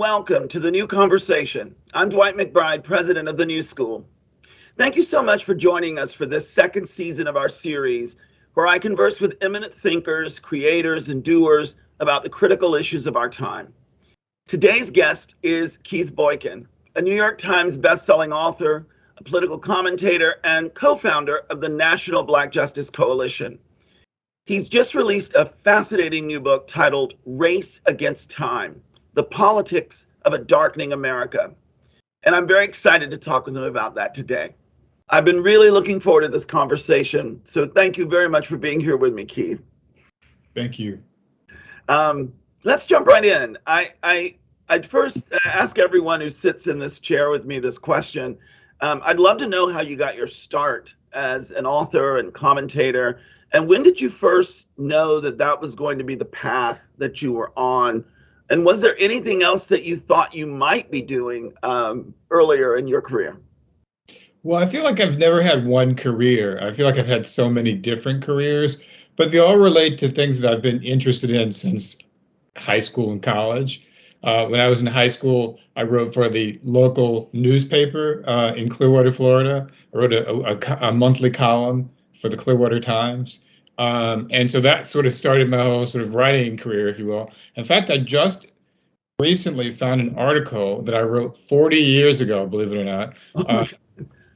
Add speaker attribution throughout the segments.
Speaker 1: welcome to the New Conversation. I'm Dwight McBride, president of the New School. Thank you so much for joining us for this second season of our series, where I converse with eminent thinkers, creators, and doers about the critical issues of our time. Today's guest is Keith Boykin, a New York Times bestselling author, a political commentator, and co-founder of the National Black Justice Coalition. He's just released a fascinating new book titled Race Against Time: The Politics of a Darkening America. And I'm very excited to talk with him about that today. I've been really looking forward to this conversation. So thank you very much for being here with me, Keith.
Speaker 2: Thank you.
Speaker 1: Let's jump right in. I'd first ask everyone who sits in this chair with me this question. I'd love to know how you got your start as an author and commentator. And when did you first know that that was going to be the path that you were on? And was there anything else that you thought you might be doing earlier in your career?
Speaker 2: Well, I feel like I've never had one career. I feel like I've had so many different careers, but they all relate to things that I've been interested in since high school and college. When I was in high school, I wrote for the local newspaper in Clearwater, Florida. I wrote a monthly column for the Clearwater Times. And so that sort of started my whole sort of writing career, if you will. In fact, I just recently found an article that I wrote 40 years ago, believe it or not,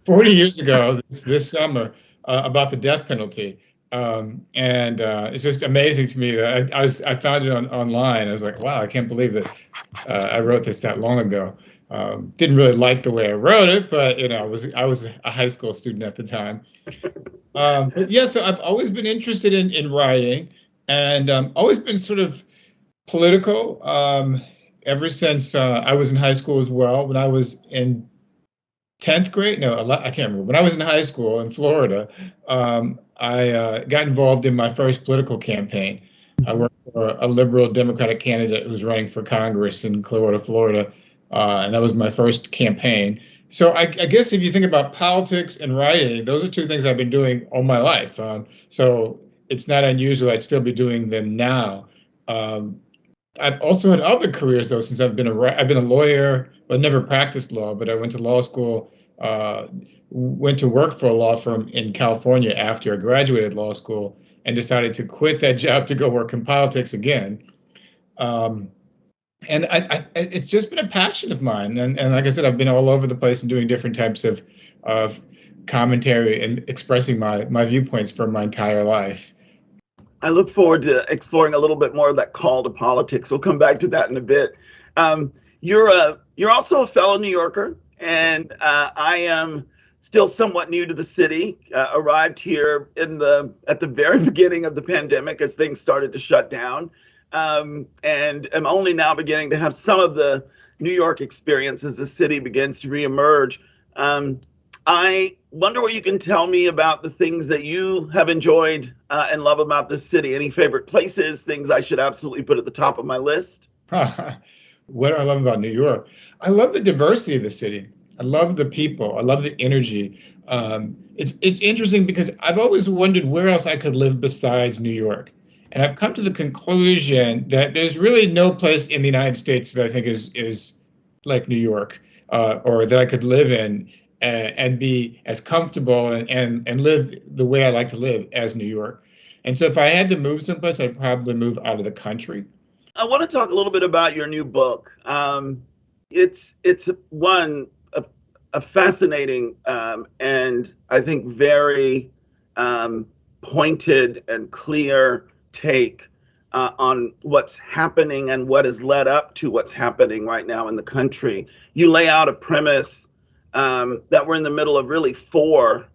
Speaker 2: 40 years ago this summer about the death penalty. And it's just amazing to me that I found it online. I was like, wow, I can't believe that I wrote this that long ago. Didn't really like the way I wrote it, but I was a high school student at the time. But yeah, so I've always been interested in writing, and always been sort of political ever since I was in high school as well. When I was in 10th grade, no, I can't remember. When I was in high school in Florida, I got involved in my first political campaign. I worked for a liberal Democratic candidate who was running for Congress in Clearwater, Florida, and that was my first campaign. So I guess if you think about politics and writing, those are two things I've been doing all my life. So it's not unusual I'd still be doing them now. I've also had other careers though, since I've been a lawyer, but never practiced law. But I went to law school, went to work for a law firm in California after I graduated law school, and decided to quit that job to go work in politics again. And it's just been a passion of mine. And like I said, I've been all over the place and doing different types of commentary and expressing my viewpoints for my entire life.
Speaker 1: I look forward to exploring a little bit more of that call to politics. We'll come back to that in a bit. You're also a fellow New Yorker, and I am still somewhat new to the city. Arrived here at the very beginning of the pandemic as things started to shut down. And am only now beginning to have some of the New York experience as the city begins to reemerge. I wonder what you can tell me about the things that you have enjoyed and love about this city. Any favorite places, things I should absolutely put at the top of my list?
Speaker 2: What do I love about New York? I love the diversity of the city. I love the people. I love the energy. It's interesting because I've always wondered where else I could live besides New York. And I've come to the conclusion that there's really no place in the United States that I think is like New York, or that I could live in and be as comfortable and live the way I like to live as New York. And so if I had to move someplace, I'd probably move out of the country.
Speaker 1: I want to talk a little bit about your new book. It's a fascinating and I think very pointed and clear take on what's happening and what has led up to what's happening right now in the country. You lay out a premise that we're in the middle of really four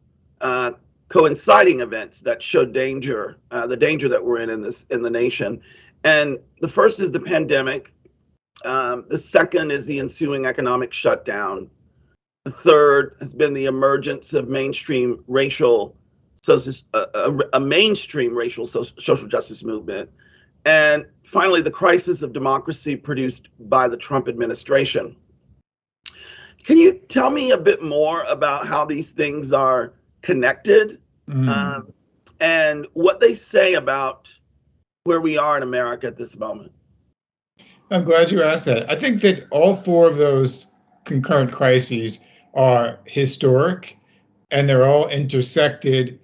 Speaker 1: coinciding events that show danger, the danger that we're in the nation. And the first is the pandemic. The second is the ensuing economic shutdown. The third has been the emergence of mainstream racial a mainstream racial social justice movement. And finally, the crisis of democracy produced by the Trump administration. Can you tell me a bit more about how these things are connected and what they say about where we are in America at this moment?
Speaker 2: I'm glad you asked that. I think that all four of those concurrent crises are historic, and they're all intersected,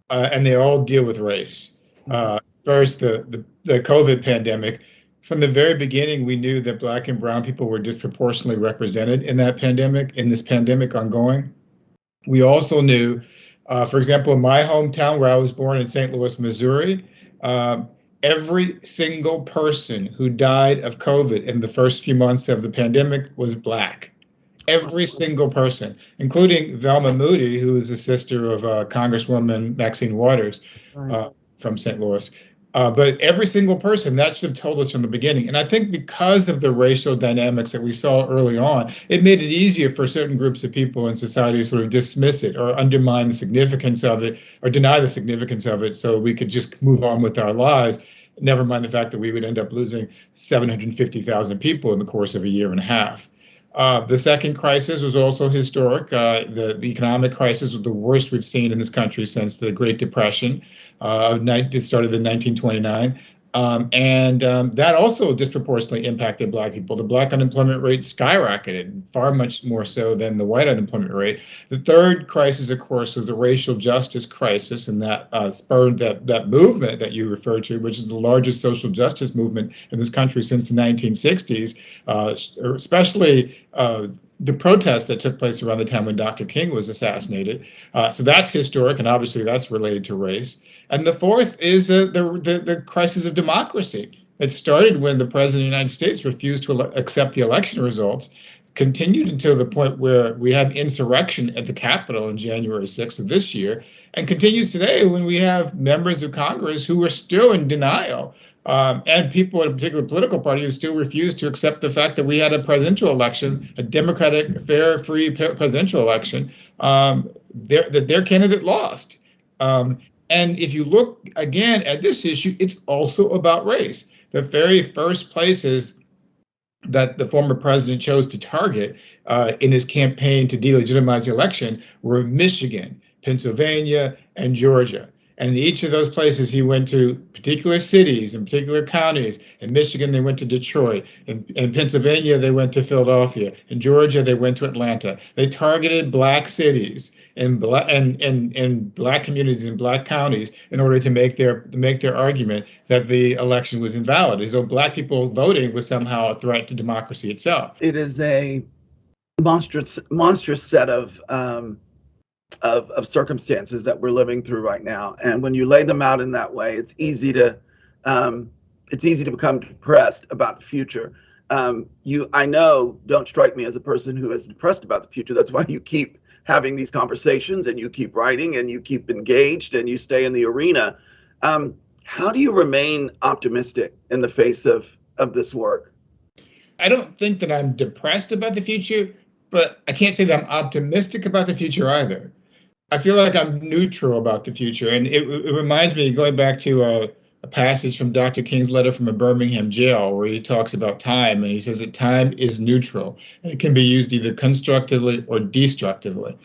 Speaker 2: and they all deal with race. First, the COVID pandemic. From the very beginning, we knew that Black and Brown people were disproportionately represented in that pandemic, in this pandemic ongoing. We also knew, for example, in my hometown where I was born in St. Louis, Missouri, um, every single person who died of COVID in the first few months of the pandemic was Black. Every single person, including Velma Moody, who is the sister of Congresswoman Maxine Waters
Speaker 1: Right.
Speaker 2: from St. Louis. But every single person, that should have told us from the beginning. And I think because of the racial dynamics that we saw early on, it made it easier for certain groups of people in society to sort of dismiss it or undermine the significance of it or deny the significance of it so we could just move on with our lives. Never mind the fact that we would end up losing 750,000 people in the course of a year and a half. The second crisis was also historic. The economic crisis was the worst we've seen in this country since the Great Depression. It started in 1929. And that also disproportionately impacted Black people. The Black unemployment rate skyrocketed, far much more so than the white unemployment rate. The third crisis, of course, was the racial justice crisis, and that spurred that movement that you referred to, which is the largest social justice movement in this country since the 1960s, especially the protests that took place around the time when Dr. King was assassinated. So that's historic, and obviously that's related to race. And the fourth is the crisis of democracy. It started when the president of the United States refused to accept the election results, continued until the point where we had an insurrection at the Capitol on January 6th of this year, and continues today when we have members of Congress who are still in denial, and people in a particular political party who still refuse to accept the fact that we had a presidential election, a democratic, fair, free presidential election, that their candidate lost. And if you look again at this issue, it's also about race. The very first places that the former president chose to target in his campaign to delegitimize the election were Michigan, Pennsylvania, and Georgia. And in each of those places, he went to particular cities and particular counties. In Michigan, they went to Detroit. In Pennsylvania, they went to Philadelphia. In Georgia, they went to Atlanta. They targeted Black cities and Black communities in Black counties in order to make their argument that the election was invalid, as though Black people voting was somehow a threat to democracy itself.
Speaker 1: It is a monstrous set of circumstances that we're living through right now, and when you lay them out in that way, it's easy to become depressed about the future. I know, don't strike me as a person who is depressed about the future. That's why you keep having these conversations and you keep writing and you keep engaged and you stay in the arena. How do you remain optimistic in the face of this work?
Speaker 2: I don't think that I'm depressed about the future, but I can't say that I'm optimistic about the future either. I feel like I'm neutral about the future. And it reminds me, going back to a passage from Dr. King's letter from a Birmingham jail, where he talks about time, and he says that time is neutral, and it can be used either constructively or destructively.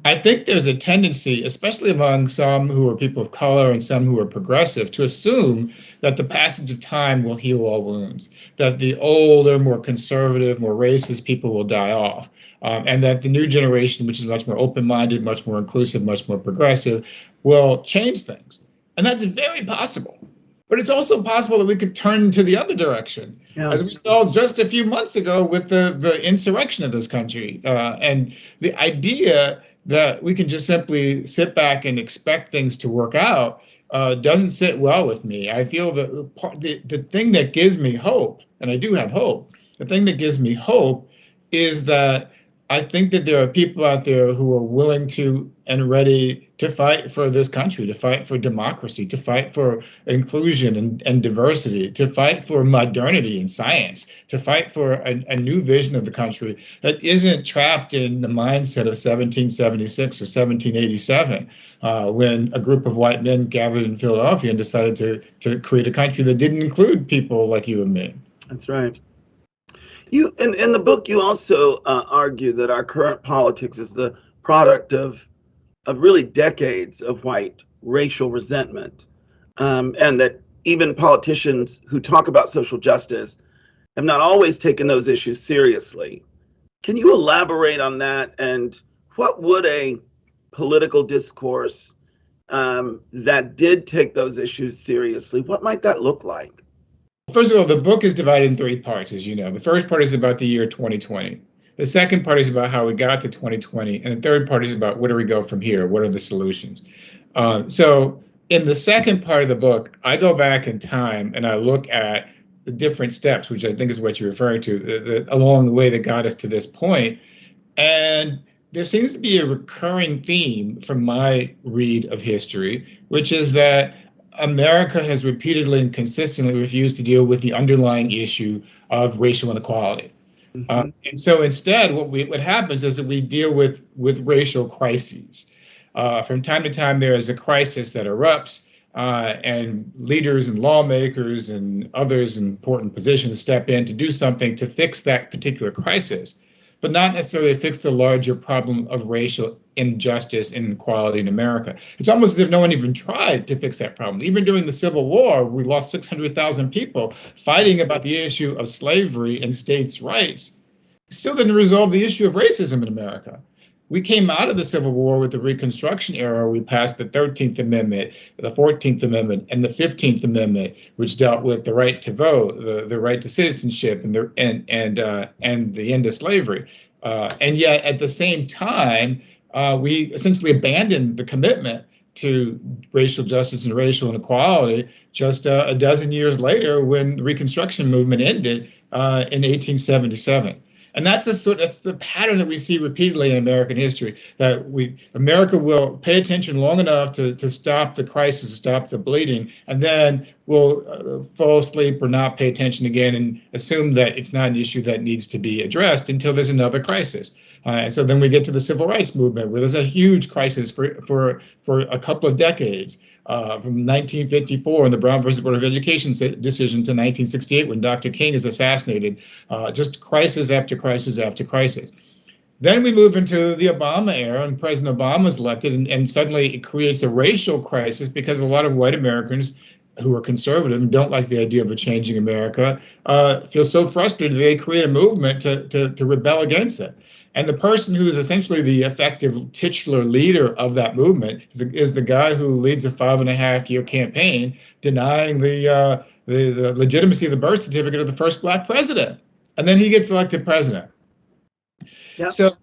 Speaker 2: I think there's a tendency, especially among some who are people of color and some who are progressive, to assume that the passage of time will heal all wounds, that the older, more conservative, more racist people will die off, and that the new generation, which is much more open-minded, much more inclusive, much more progressive, will change things. And that's very possible. But it's also possible that we could turn to the other direction, as we saw just a few months ago with the insurrection of this country, and the idea that we can just simply sit back and expect things to work out doesn't sit well with me. I feel that the thing that gives me hope, and I do have hope, the thing that gives me hope is that I think that there are people out there who are willing to and ready to fight for this country, to fight for democracy, to fight for inclusion and diversity, to fight for modernity and science, to fight for a new vision of the country that isn't trapped in the mindset of 1776 or 1787, when a group of white men gathered in Philadelphia and decided to create a country that didn't include people like you and me.
Speaker 1: That's right. You in the book, you also argue that our current politics is the product of really decades of white racial resentment, and that even politicians who talk about social justice have not always taken those issues seriously. Can you elaborate on that? And what would a political discourse that did take those issues seriously, what might that look like?
Speaker 2: First of all, the book is divided in three parts, as you know. The first part is about the year 2020. The second part is about how we got to 2020. And the third part is about where do we go from here? What are the solutions? So in the second part of the book, I go back in time and I look at the different steps, which I think is what you're referring to, along the way that got us to this point. And there seems to be a recurring theme from my read of history, which is that America has repeatedly and consistently refused to deal with the underlying issue of racial inequality.
Speaker 1: Mm-hmm.
Speaker 2: And so instead, what happens is that we deal with racial crises. From time to time, there is a crisis that erupts, and leaders and lawmakers and others in important positions step in to do something to fix that particular crisis, but not necessarily fix the larger problem of racial injustice and inequality in America. It's almost as if no one even tried to fix that problem. Even during the Civil War, we lost 600,000 people fighting about the issue of slavery and states' rights. Still didn't resolve the issue of racism in America. We came out of the Civil War with the Reconstruction era. We passed the 13th Amendment, the 14th Amendment, and the 15th Amendment, which dealt with the right to vote, the right to citizenship, and the end of slavery. And yet, at the same time, we essentially abandoned the commitment to racial justice and racial inequality just a dozen years later when the Reconstruction movement ended in 1877. And that's the pattern that we see repeatedly in American history, that America will pay attention long enough to stop the crisis, stop the bleeding, and then we'll fall asleep or not pay attention again and assume that it's not an issue that needs to be addressed until there's another crisis. And so then we get to the civil rights movement, where there's a huge crisis for a couple of decades, from 1954 and the Brown versus Board of Education decision to 1968 when Dr. King is assassinated, just crisis after crisis after crisis. Then we move into the Obama era and President Obama is elected, and suddenly it creates a racial crisis because a lot of white Americans who are conservative and don't like the idea of a changing America feel so frustrated they create a movement to rebel against it. And the person who is essentially the effective titular leader of that movement is the guy who leads a 5.5-year campaign denying the legitimacy of the birth certificate of the first Black president. And then he gets elected president. Yep. So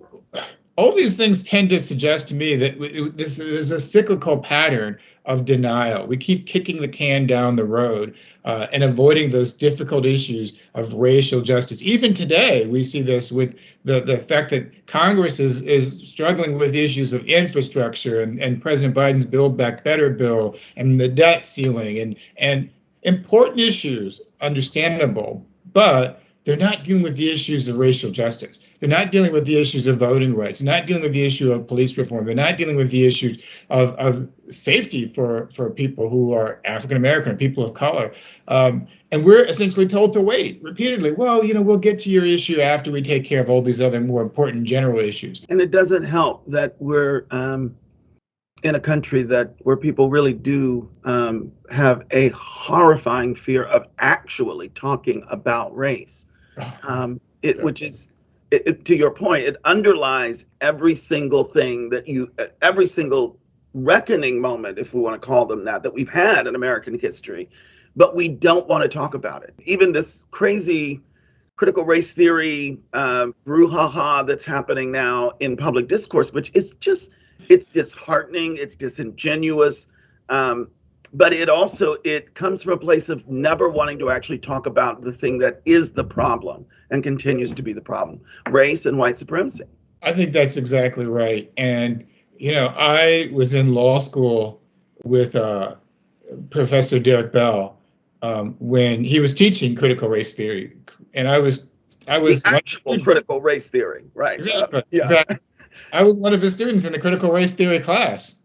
Speaker 2: all these things tend to suggest to me that there's a cyclical pattern of denial. We keep kicking the can down the road and avoiding those difficult issues of racial justice. Even today, we see this with the fact that Congress is struggling with issues of infrastructure and President Biden's Build Back Better bill and the debt ceiling and important issues, understandable, but they're not dealing with the issues of racial justice. They're not dealing with the issues of voting rights. They're not dealing with the issue of police reform. They're not dealing with the issues of safety for people who are African American, people of color. And we're essentially told to wait repeatedly. Well, we'll get to your issue after we take care of all these other more important general issues.
Speaker 1: And it doesn't help that we're in a country where people really do have a horrifying fear of actually talking about race, which is, to your point, it underlies every single thing every single reckoning moment, if we want to call them that we've had in American history, but we don't want to talk about it. Even this crazy critical race theory brouhaha that's happening now in public discourse, which is it's disheartening, it's disingenuous, but it comes from a place of never wanting to actually talk about the thing that is the problem and continues to be the problem: race and white supremacy.
Speaker 2: I think that's exactly right. And, I was in law school with Professor Derek Bell when he was teaching critical race theory. And I was
Speaker 1: the actual critical race theory, right?
Speaker 2: Exactly. Exactly. I was one of his students in the critical race theory class.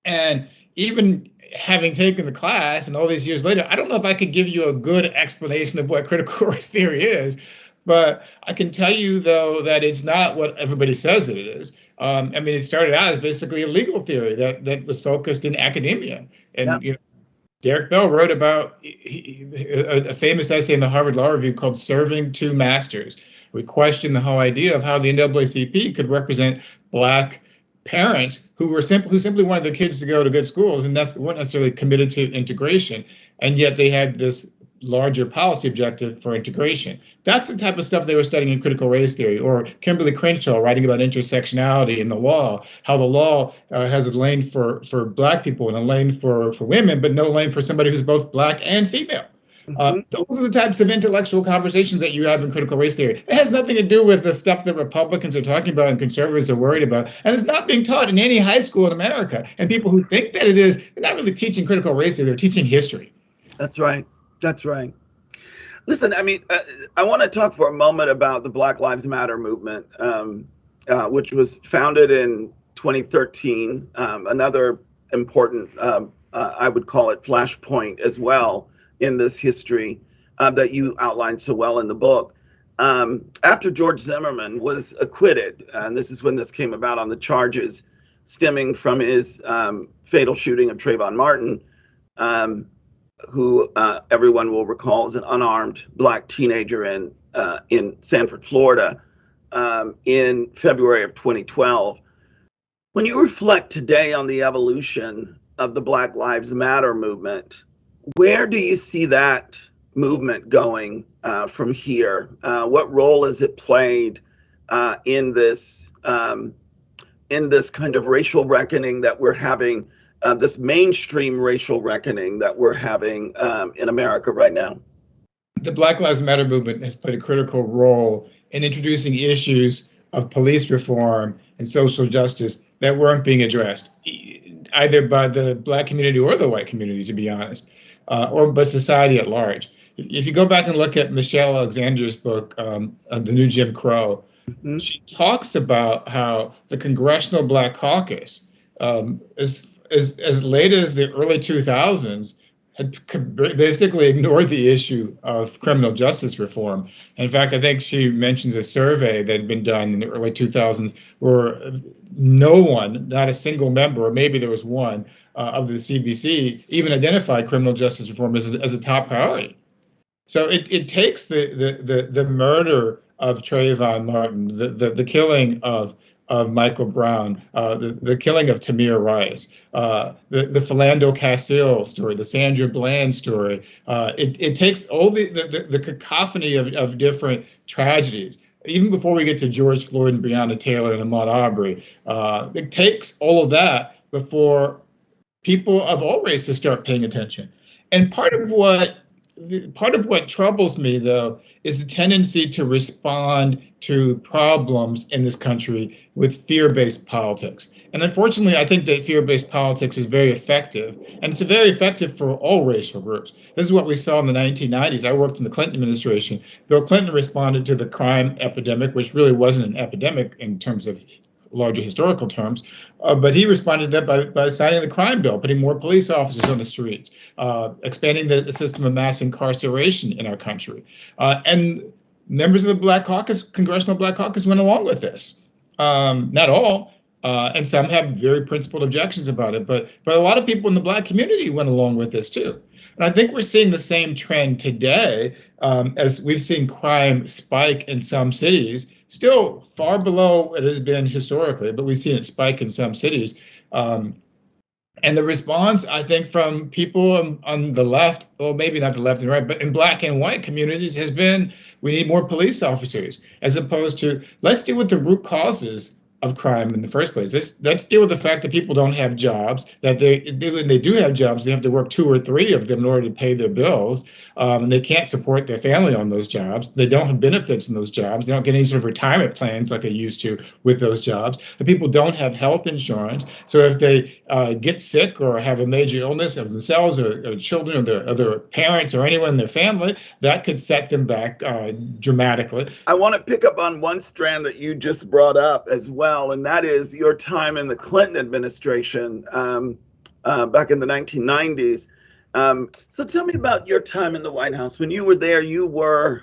Speaker 2: And even having taken the class and all these years later, I don't know if I could give you a good explanation of what critical race theory is, but I can tell you, though, that it's not what everybody says that it is. It started out as basically a legal theory that was focused in academia. And Derek Bell wrote about a famous essay in the Harvard Law Review called Serving Two Masters. We questioned the whole idea of how the NAACP could represent Black parents who simply wanted their kids to go to good schools and weren't necessarily committed to integration, and yet they had this larger policy objective for integration. That's the type of stuff they were studying in critical race theory, or Kimberly Crenshaw writing about intersectionality in the law, how the law has a lane for Black people and a lane for women, but no lane for somebody who's both Black and female. Those are the types of intellectual conversations that you have in critical race theory. It has nothing to do with the stuff that Republicans are talking about and conservatives are worried about. And it's not being taught in any high school in America. And people who think that it is, they're not really teaching critical race theory, they're teaching history.
Speaker 1: That's right. That's right. Listen, I mean, I want to talk for a moment about the Black Lives Matter movement, which was founded in 2013. Another important, I would call it, flashpoint as well in this history that you outlined so well in the book. After George Zimmerman was acquitted, and this is when this came about on the charges stemming from his fatal shooting of Trayvon Martin, who everyone will recall is an unarmed Black teenager in Sanford, Florida, in February of 2012. When you reflect today on the evolution of the Black Lives Matter movement, where do you see that movement going from here? What role has it played in this kind of racial reckoning that we're having? This mainstream racial reckoning that we're having in America right now?
Speaker 2: The Black Lives Matter movement has played a critical role in introducing issues of police reform and social justice that weren't being addressed, either by the Black community or the white community, to be honest, or by society at large. If you go back and look at Michelle Alexander's book, The New Jim Crow, she talks about how the Congressional Black Caucus, as late as the early 2000s, had basically ignored the issue of criminal justice reform. In fact, I think she mentions a survey that had been done in the early 2000s where no one, not a single member, or maybe there was one, of the CBC even identified criminal justice reform as a top priority. So it takes the murder of Trayvon Martin, the killing of Michael Brown, the killing of Tamir Rice, the Philando Castile story, the Sandra Bland story. It takes all the cacophony of different tragedies, even before we get to George Floyd and Breonna Taylor and Ahmaud Arbery. It takes all of that before people of all races start paying attention. And part of what troubles me, though, is the tendency to respond to problems in this country with fear-based politics. And unfortunately, I think that fear-based politics is very effective, and it's very effective for all racial groups. This is what we saw in the 1990s. I worked in the Clinton administration. Bill Clinton responded to the crime epidemic, which really wasn't an epidemic in terms of larger historical terms, but he responded to that by signing the crime bill, putting more police officers on the streets, expanding the system of mass incarceration in our country. And members of the Black Caucus, Congressional Black Caucus, went along with this. Not all, and some have very principled objections about it, but a lot of people in the Black community went along with this too. And I think we're seeing the same trend today, as we've seen crime spike in some cities, still far below what it has been historically, but we've seen it spike in some cities. And the response, I think, from people on the left, or maybe not the left and right, but in Black and white communities, has been, we need more police officers, as opposed to, let's deal with the root causes of crime in the first place. Let's deal with the fact that people don't have jobs, that when they do have jobs, they have to work 2 or 3 of them in order to pay their bills, and they can't support their family on those jobs. They don't have benefits in those jobs. They don't get any sort of retirement plans like they used to with those jobs. The people don't have health insurance, so if they get sick or have a major illness of themselves or children or their parents or anyone in their family, that could set them back dramatically.
Speaker 1: I want to pick up on one strand that you just brought up as well, and that is your time in the Clinton administration back in the 1990s. So tell me about your time in the White House. When you were there, you were,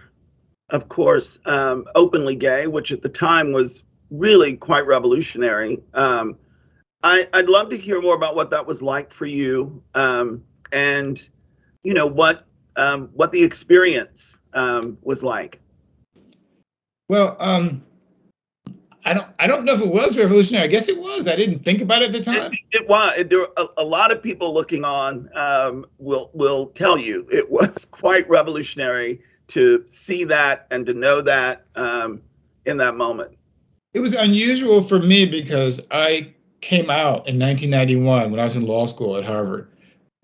Speaker 1: of course, openly gay, which at the time was really quite revolutionary. I'd love to hear more about what that was like for you. and what the experience was like.
Speaker 2: Well, I don't know if it was revolutionary. I guess it was. I didn't think about it at the time.
Speaker 1: It was. There were a lot of people looking on will tell you it was quite revolutionary to see that and to know that in that moment.
Speaker 2: It was unusual for me because I came out in 1991 when I was in law school at Harvard,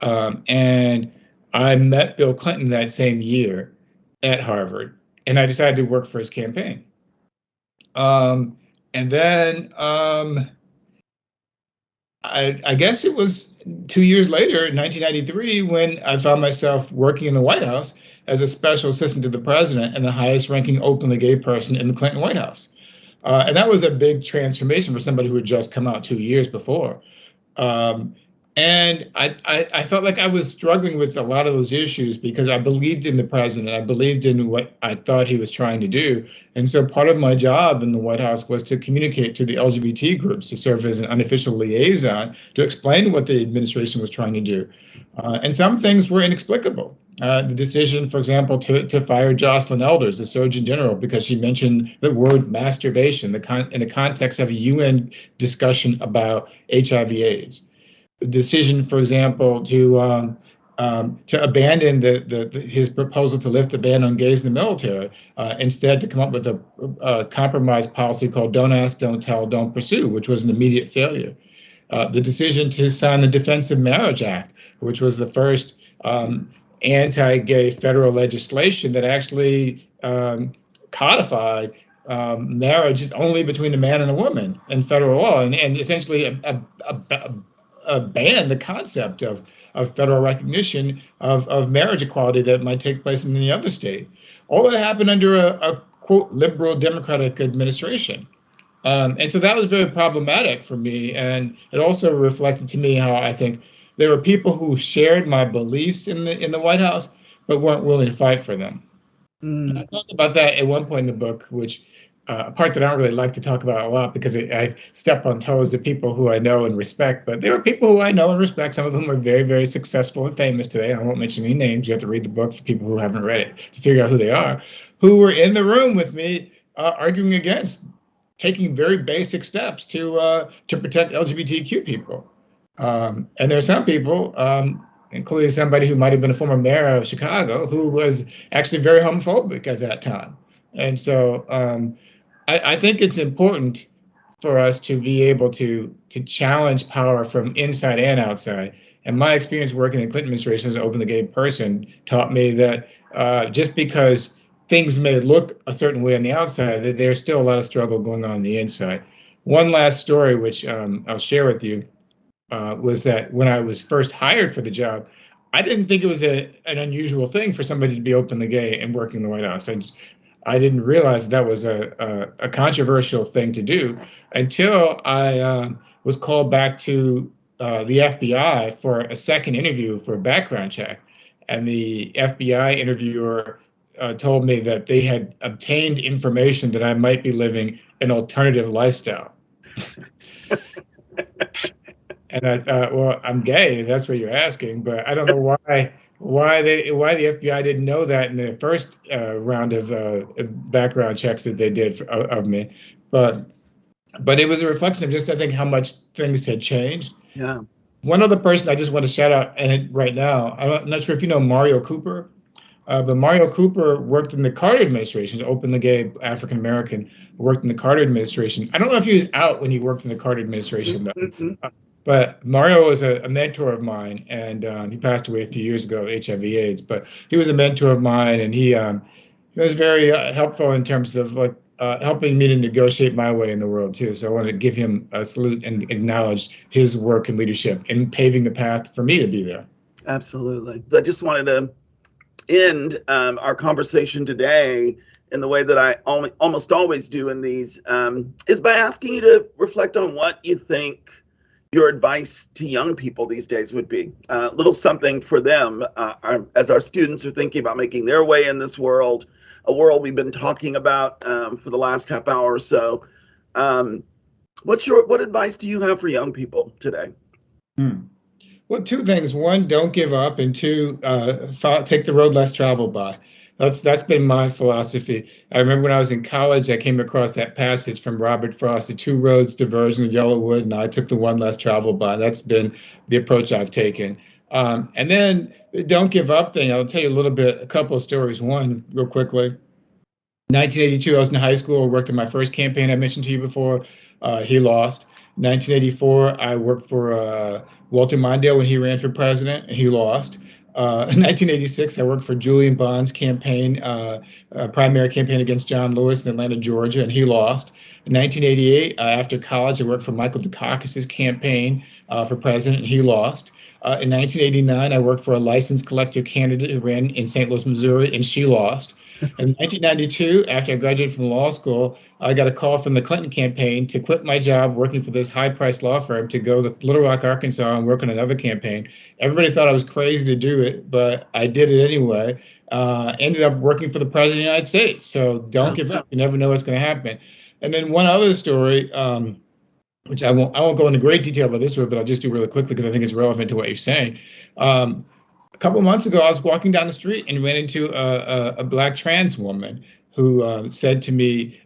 Speaker 2: and I met Bill Clinton that same year at Harvard, and I decided to work for his campaign. And then I guess it was 2 years later, in 1993, when I found myself working in the White House as a special assistant to the president and the highest ranking openly gay person in the Clinton White House. And that was a big transformation for somebody who had just come out 2 years before. And I felt like I was struggling with a lot of those issues because I believed in the president. I believed in what I thought he was trying to do. And so part of my job in the White House was to communicate to the LGBT groups, to serve as an unofficial liaison, to explain what the administration was trying to do. And some things were inexplicable. The decision, for example, to fire Jocelyn Elders, the Surgeon General, because she mentioned the word masturbation in the context of a UN discussion about HIV/AIDS. The decision, for example, to abandon his proposal to lift the ban on gays in the military, instead to come up with a compromise policy called "Don't Ask, Don't Tell, Don't Pursue," which was an immediate failure. The decision to sign the Defense of Marriage Act, which was the first anti-gay federal legislation that actually codified marriage is only between a man and a woman in federal law, and essentially ban the concept of federal recognition of marriage equality that might take place in any other state. All that happened under a quote liberal democratic administration. And so that was very problematic for me. And it also reflected to me how I think there were people who shared my beliefs in the White House, but weren't willing to fight for them. And I talked about that at one point in the book, which a part that I don't really like to talk about a lot because I step on toes of people who I know and respect. But there are people who I know and respect. Some of them are very, very successful and famous today. I won't mention any names. You have to read the book for people who haven't read it to figure out who they are, who were in the room with me arguing against taking very basic steps to protect LGBTQ people. And there are some people, including somebody who might have been a former mayor of Chicago, who was actually very homophobic at that time. And so I think it's important for us to be able to challenge power from inside and outside. And my experience working in the Clinton administration as an openly gay person taught me that just because things may look a certain way on the outside, that there's still a lot of struggle going on the inside. One last story, which I'll share with you, was that when I was first hired for the job, I didn't think it was an unusual thing for somebody to be openly gay and working in the White House. I didn't realize that was a controversial thing to do until I was called back to the FBI for a second interview for a background check. And the FBI interviewer told me that they had obtained information that I might be living an alternative lifestyle. And I thought, well, I'm gay. That's what you're asking, but I don't know why the FBI didn't know that in the first round of background checks that they did of me. But it was a reflection of just, I think, how much things had changed.
Speaker 1: Yeah.
Speaker 2: One other person I just want to shout out right now, I'm not sure if you know Mario Cooper, but Mario Cooper worked in the Carter administration, openly gay African American, worked in the Carter administration. I don't know if he was out when he worked in the Carter administration, though. Mm-hmm. But Mario was a mentor of mine, and he passed away a few years ago, HIV/AIDS. But he was a mentor of mine, and he was very helpful in terms of helping me to negotiate my way in the world too. So I want to give him a salute and acknowledge his work and leadership in paving the path for me to be there.
Speaker 1: Absolutely. I just wanted to end our conversation today in the way that I almost always do in these, is by asking you to reflect on what you think your advice to young people these days would be. A little something for them as our students are thinking about making their way in this world, a world we've been talking about for the last half hour or so. What advice do you have for young people today?
Speaker 2: Well, Well, two things. One, don't give up, and two, take the road less traveled by. That's been my philosophy. I remember when I was in college, I came across that passage from Robert Frost, "The two roads diverge in the yellow wood," and I took the one less traveled by. That's been the approach I've taken. And then the don't give up thing. I'll tell you a couple of stories. One, real quickly. 1982, I was in high school. I worked on my first campaign I mentioned to you before. He lost. 1984, I worked for Walter Mondale when he ran for president, and he lost. In 1986, I worked for Julian Bond's campaign, primary campaign against John Lewis in Atlanta, Georgia, and he lost. In 1988, after college, I worked for Michael Dukakis's campaign for president, and he lost. In 1989, I worked for a licensed collector candidate who ran in St. Louis, Missouri, and she lost. In 1992, after I graduated from law school, I got a call from the Clinton campaign to quit my job working for this high-priced law firm to go to Little Rock, Arkansas, and work on another campaign. Everybody thought I was crazy to do it, but I did it anyway. Ended up working for the President of the United States. So don't give up. You never know what's going to happen. And then one other story, which I won't go into great detail about this one, but I'll just do really quickly because I think it's relevant to what you're saying. A couple of months ago, I was walking down the street and ran into a Black trans woman who said to me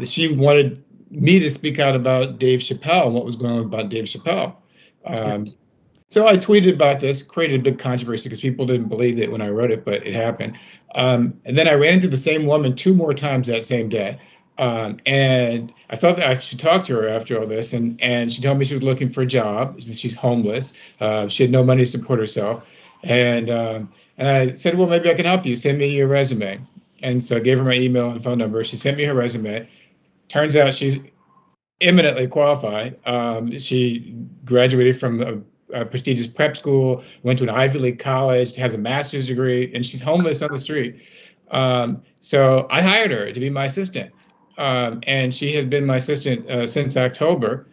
Speaker 2: she wanted me to speak out about Dave Chappelle and what was going on about Dave Chappelle. So I tweeted about this, created a big controversy because people didn't believe it when I wrote it, but it happened. And then I ran into the same woman 2 more times that same day. And I thought that I should talk to her after all this. And she told me she was looking for a job. She's homeless. She had no money to support herself. And I said, well, maybe I can help you. Send me your resume. And so I gave her my email and phone number. She sent me her resume. Turns out she's eminently qualified. She graduated from a prestigious prep school, went to an Ivy League college, has a master's degree, and she's homeless on the street. So I hired her to be my assistant. And she has been my assistant since October.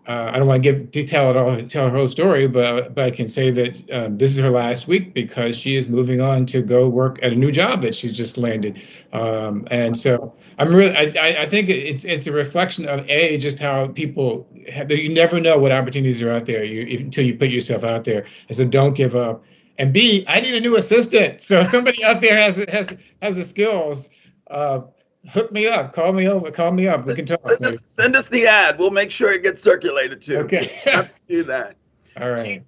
Speaker 2: I don't want to tell her whole story, but I can say that this is her last week because she is moving on to go work at a new job that she's just landed. And so I think it's a reflection of just how people you never know what opportunities are out there until you put yourself out there. And so don't give up. And B, I need a new assistant. So if somebody out there has the skills. Hook me up, call me up. We can talk.
Speaker 1: Send us the ad. We'll make sure it gets circulated too.
Speaker 2: Okay.
Speaker 1: Have to do that.
Speaker 2: All right.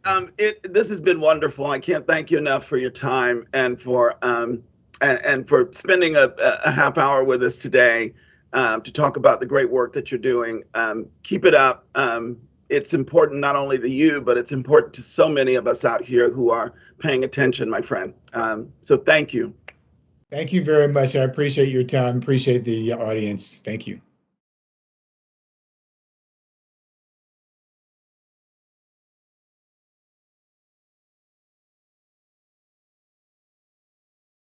Speaker 1: This has been wonderful. I can't thank you enough for your time and for spending a half hour with us today to talk about the great work that you're doing. Keep it up. It's important not only to you, but it's important to so many of us out here who are paying attention, my friend. So thank you.
Speaker 2: Thank you very much. I appreciate your time. Appreciate the audience. Thank you.